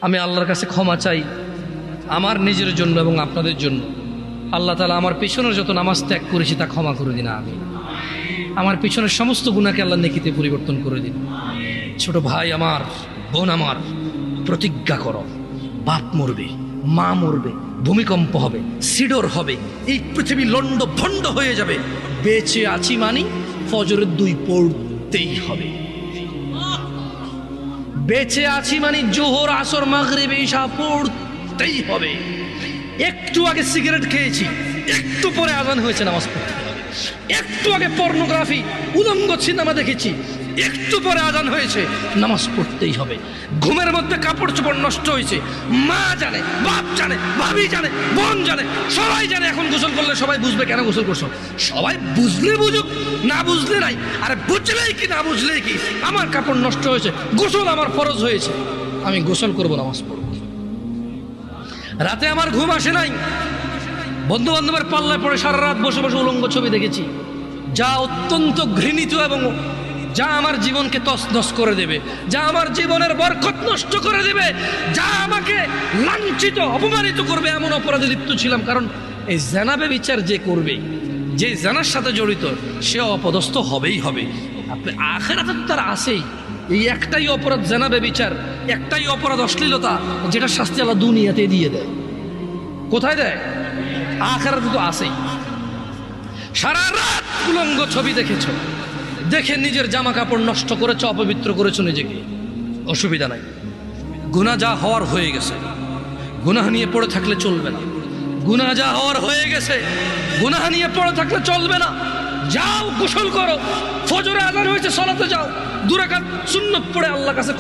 আমি আল্লাহর কাছে ক্ষমা চাই আমার নিজের জন্য এবং আপনাদের জন্য। আল্লাহ তাআলা আমার পিছনের যত নামাজ ত্যাগ করেছি তা ক্ষমা করে দিন, আমি আমার পিছনের সমস্ত গুনাহকে আল্লাহ নেকিতে পরিবর্তন করে দিন। ছোট ভাই আমার, বোন আমার, প্রতিজ্ঞা করো, বাপ মরবে, মা মরবে, ভূমিকম্প হবে, সিডর হবে, এই পৃথিবী লন্ড ভন্ড হয়ে যাবে, বেঁচে আছি মানি ফজরের 2 পড়তেই হবে। বেঁচে আছি মানে জোহর, আসর, মাগরিব, ইশা পড়তেই হবে। একটু আগে সিগারেট খেয়েছি, একটু পরে আজান হয়েছে, নামাজ পড়তে হবে। একটু আগে পর্নোগ্রাফি, উলঙ্গ সিনেমা দেখেছি, একটু পরে আজান হয়েছে, নামাজ পড়তেই হবে। ঘুমের মধ্যে কাপড় চোপড় নষ্ট হয়েছে, মা জানে, বাপ জানে, ভাবি জানে, বোন জানে, সবাই জানে। এখন গোসল করলে সবাই বুঝবে কেন গোসল করছো। সবাই বুঝলে বুঝুক, না বুঝলে নাই। আরে বুঝলেই কি না বুঝলেই কি, আমার কাপড় নষ্ট হয়েছে, গোসল আমার ফরজ হয়েছে, আমি গোসল করবো, নামাজ পড়ব। রাতে আমার ঘুম আসে নাই, বন্ধু বান্ধবের পাল্লায় পড়ে সারা রাত বসে বসে উলঙ্গ ছবি দেখেছি, যা অত্যন্ত ঘৃণিত এবং যা আমার জীবনকে তছনছ করে দেবে, যা আমার জীবনের বরকত নষ্ট করে দেবে, যা আমাকে লাঞ্ছিত অপমানিত করবে, এমন অপরাধে লিপ্ত ছিলাম। কারণ এই জানাবে বিচার যে করবে, যে জানার সাথে জড়িত, সে অপদস্থ হবেই হবে। আপনি আখিরাতে তো তার আছেই। এই একটাই অপরাধ জানাবে বিচার, একটাই অপরাধ অশ্লীলতা, যেটা শাস্তি আল্লাহ দুনিয়াতে দিয়ে দেয়। কোথায় দেয়? আখিরাতে তো আছেই। সারা রাত উলঙ্গ ছবি দেখেছ, দেখে নিজের জামা কাপড় নষ্ট করেছ, অপবিত্র করেছ নিজেকে, অসুবিধা নাই। গুনাহ যা হওয়ার হয়ে গেছে, গুনাহ নিয়ে পড়ে থাকলে চলবে না। গুনাহ যা হওয়ার হয়ে গেছে, গুনাহ নিয়ে পড়ে থাকলে চলবে না। যাও গোসল করো, ফজরে আজান হয়েছে, সালাতে যাও, 2 রাকাত সুন্নত পড়ে আল্লাহর কাছে